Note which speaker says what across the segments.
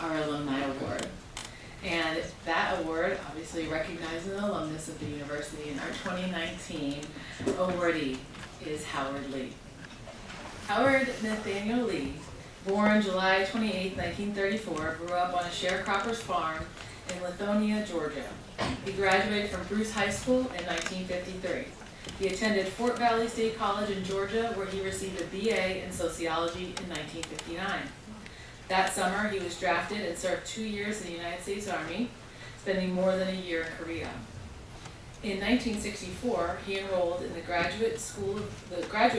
Speaker 1: our Alumni Award. And that award obviously recognizes an alumnus of the university, and our 2019 awardee is Howard Lee. Howard Nathaniel Lee, born July 28, 1934, grew up on a sharecropper's farm in Lithonia, Georgia. He graduated from Bruce High School in 1953. He attended Fort Valley State College in Georgia, where he received a BA in sociology in 1959. That summer, he was drafted and served 2 years in the United States Army, spending more than a year in Korea. In 1964, he enrolled in the graduate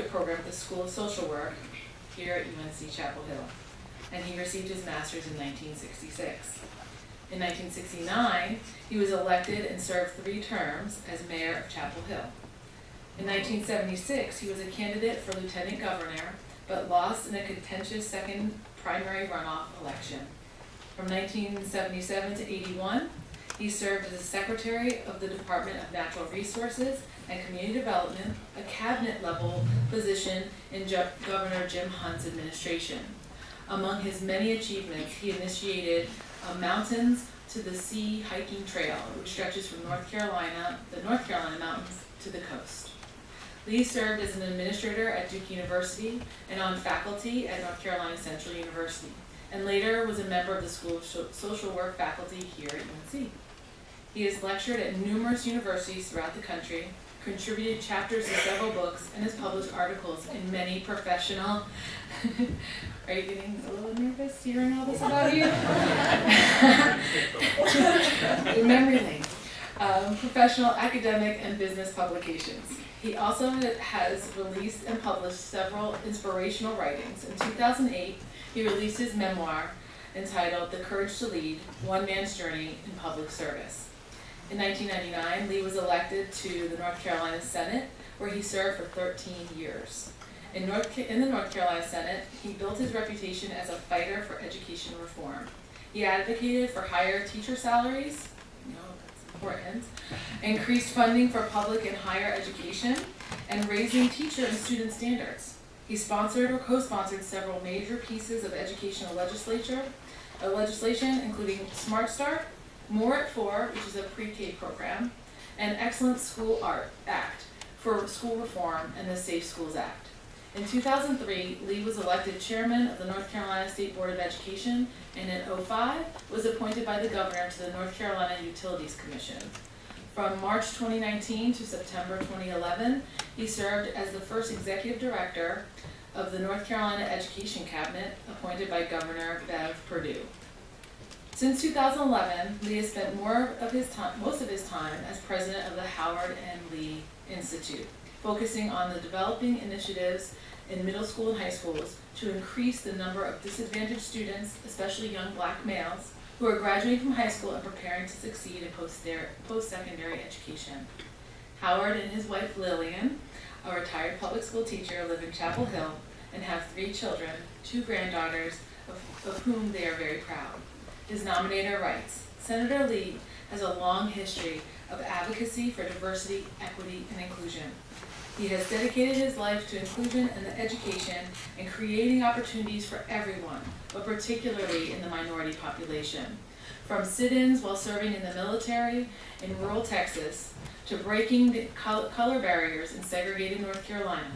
Speaker 1: program at the School of Social Work here at UNC Chapel Hill, and he received his master's in 1966. In 1969, he was elected and served 3 terms as mayor of Chapel Hill. In 1976, he was a candidate for lieutenant governor, but lost in a contentious second primary runoff election. From 1977 to 81, he served as the Secretary of the Department of Natural Resources and Community Development, a cabinet-level position in Governor Jim Hunt's administration. Among his many achievements, he initiated a Mountains to the Sea hiking trail, which stretches from the North Carolina mountains to the coast. Lee served as an administrator at Duke University and on faculty at North Carolina Central University, and later was a member of the School of Social Work faculty here at UNC. He has lectured at numerous universities throughout the country, contributed chapters to several books, and has published articles in many professional... Are you getting a little nervous hearing all this about you? Memory lane. Professional, academic, and business publications. He also has released and published several inspirational writings. In 2008, he released his memoir entitled The Courage to Lead, One Man's Journey in Public Service. In 1999, Lee was elected to the North Carolina Senate, where he served for 13 years. In the North Carolina Senate, he built his reputation as a fighter for education reform. He advocated for higher teacher salaries, that's important, increased funding for public and higher education, and raising teacher and student standards. He sponsored or co-sponsored several major pieces of educational legislation, including Smart Start, More at 4, which is a pre-K program, and Excellent School Art Act for school reform, and the Safe Schools Act. In 2003, Lee was elected chairman of the North Carolina State Board of Education, and in 2005 was appointed by the governor to the North Carolina Utilities Commission. From March 2019 to September 2011, he served as the first executive director of the North Carolina Education Cabinet, appointed by Governor Bev Perdue. Since 2011, Lee has spent most of his time as president of the Howard and Lee Institute, focusing on the developing initiatives in middle school and high schools to increase the number of disadvantaged students, especially young black males, who are graduating from high school and preparing to succeed in post-secondary education. Howard and his wife Lillian, a retired public school teacher, live in Chapel Hill and have 3 children, 2 granddaughters, of whom they are very proud. His nominator writes, Senator Lee has a long history of advocacy for diversity, equity, and inclusion. He has dedicated his life to inclusion and education and creating opportunities for everyone, but particularly in the minority population. From sit-ins while serving in the military in rural Texas to breaking the color barriers in segregated North Carolina,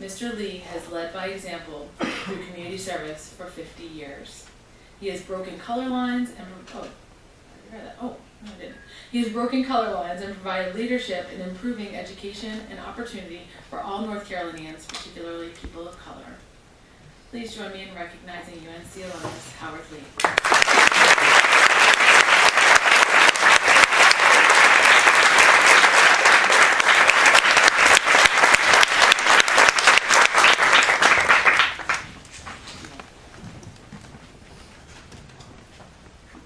Speaker 1: Mr. Lee has led by example through community service for 50 years. He has broken color lines and He has broken color lines and provided leadership in improving education and opportunity for all North Carolinians, particularly people of color. Please join me in recognizing UNC alumnus Howard Lee.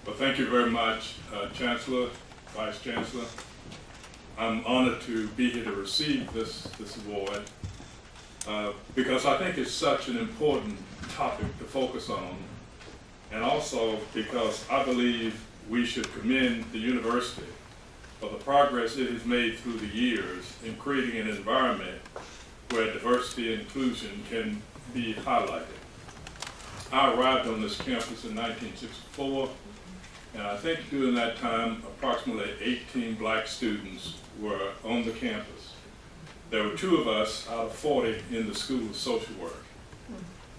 Speaker 2: Well, thank you very much, Chancellor, Vice-Chancellor. I'm honored to be here to receive this award because I think it's such an important topic to focus on, and also because I believe we should commend the university for the progress it has made through the years in creating an environment where diversity and inclusion can be highlighted. I arrived on this campus in 1964, and I think during that time, approximately 18 black students were on the campus. There were 2 of us out of 40 in the School of Social Work.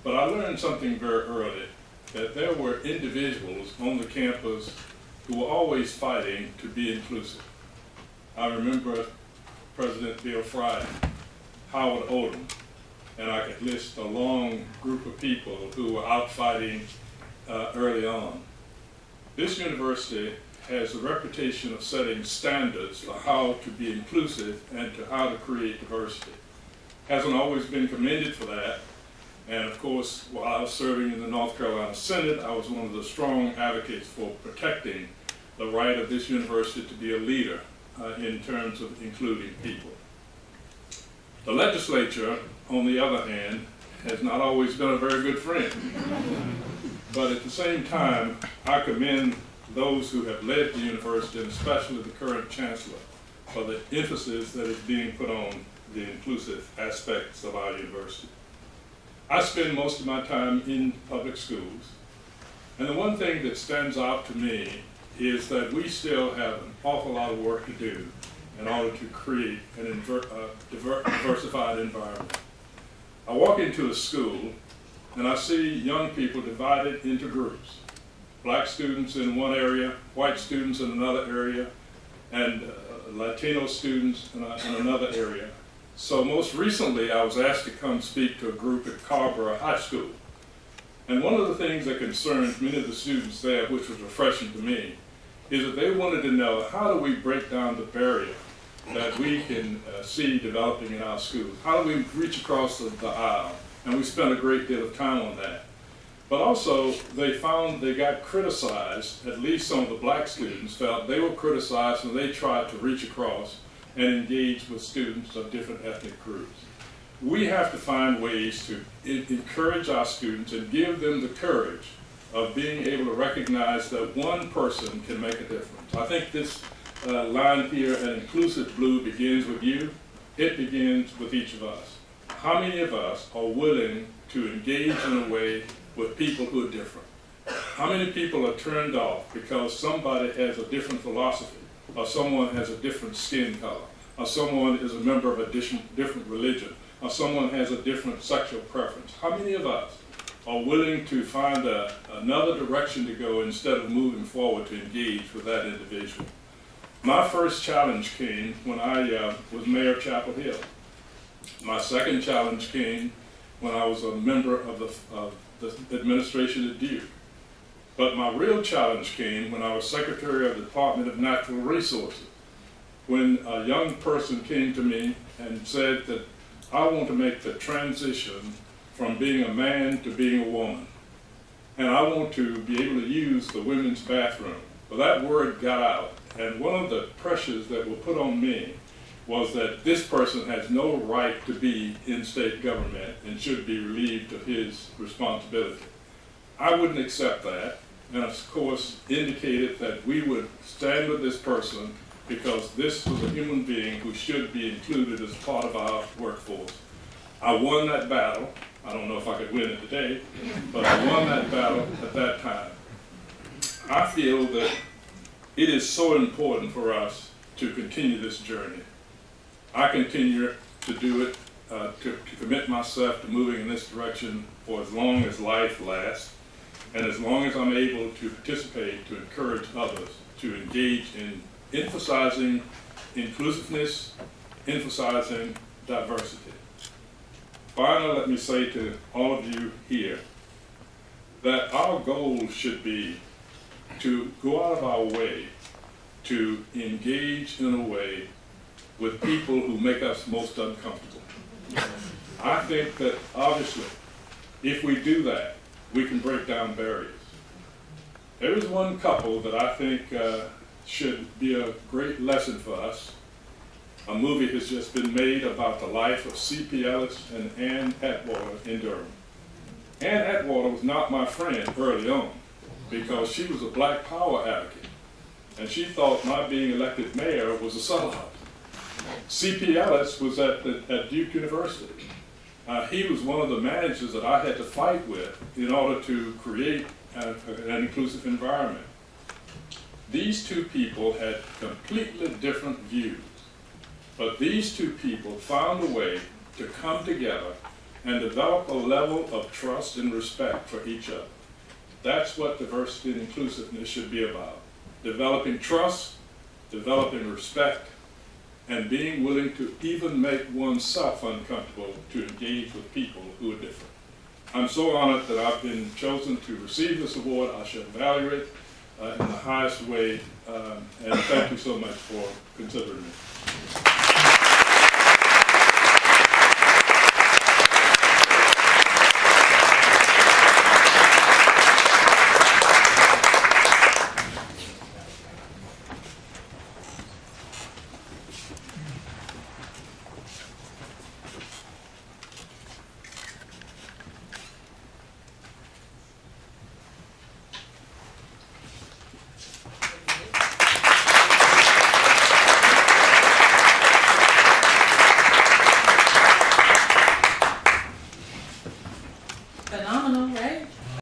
Speaker 2: But I learned something very early, that there were individuals on the campus who were always fighting to be inclusive. I remember President Bill Friday, Howard Odom, and I could list a long group of people who were out fighting early on. This university has a reputation of setting standards for how to be inclusive and to how to create diversity. Hasn't always been commended for that. And of course, while I was serving in the North Carolina Senate, I was one of the strong advocates for protecting the right of this university to be a leader in terms of including people. The legislature, on the other hand, has not always been a very good friend. But at the same time, I commend those who have led the university, and especially the current chancellor, for the emphasis that is being put on the inclusive aspects of our university. I spend most of my time in public schools, and the one thing that stands out to me is that we still have an awful lot of work to do in order to create an diversified environment. I walk into a school and I see young people divided into groups. Black students in one area, white students in another area, and Latino students in another area. So most recently I was asked to come speak to a group at Carborough High School. And one of the things that concerned many of the students there, which was refreshing to me, is that they wanted to know, how do we break down the barrier that we can see developing in our schools? How do we reach across the aisle? And we spent a great deal of time on that. But also, they found they got criticized, at least some of the black students felt they were criticized when they tried to reach across and engage with students of different ethnic groups. We have to find ways to encourage our students and give them the courage of being able to recognize that one person can make a difference. I think this line here, an inclusive blue, begins with you. It begins with each of us. How many of us are willing to engage in a way with people who are different? How many people are turned off because somebody has a different philosophy, or someone has a different skin color, or someone is a member of a different religion, or someone has a different sexual preference? How many of us are willing to find another direction to go instead of moving forward to engage with that individual? My first challenge came when I was mayor of Chapel Hill. My second challenge came when I was a member of the administration at Duke. But my real challenge came when I was secretary of the Department of Natural Resources, when a young person came to me and said that I want to make the transition from being a man to being a woman. And I want to be able to use the women's bathroom. Well, that word got out, and one of the pressures that were put on me was that this person has no right to be in state government and should be relieved of his responsibility. I wouldn't accept that, and of course indicated that we would stand with this person because this was a human being who should be included as part of our workforce. I won that battle. I don't know if I could win it today, but I won that battle at that time. I feel that it is so important for us to continue this journey. I continue to do it, to commit myself to moving in this direction for as long as life lasts, and as long as I'm able to participate, to encourage others to engage in emphasizing inclusiveness, emphasizing diversity. Finally, let me say to all of you here that our goal should be to go out of our way to engage in a way with people who make us most uncomfortable. I think that obviously, if we do that, we can break down barriers. There is one couple that I think should be a great lesson for us. A movie has just been made about the life of C.P. Ellis and Ann Atwater in Durham. Ann Atwater was not my friend early on because she was a Black Power advocate, and she thought my being elected mayor was a sellout. C.P. Ellis was at Duke University, He was one of the managers that I had to fight with in order to create an inclusive environment. These two people had completely different views, but these two people found a way to come together and develop a level of trust and respect for each other. That's what diversity and inclusiveness should be about. Developing trust, developing respect, and being willing to even make oneself uncomfortable to engage with people who are different. I'm so honored that I've been chosen to receive this award. I shall value it in the highest way, and thank you so much for considering me.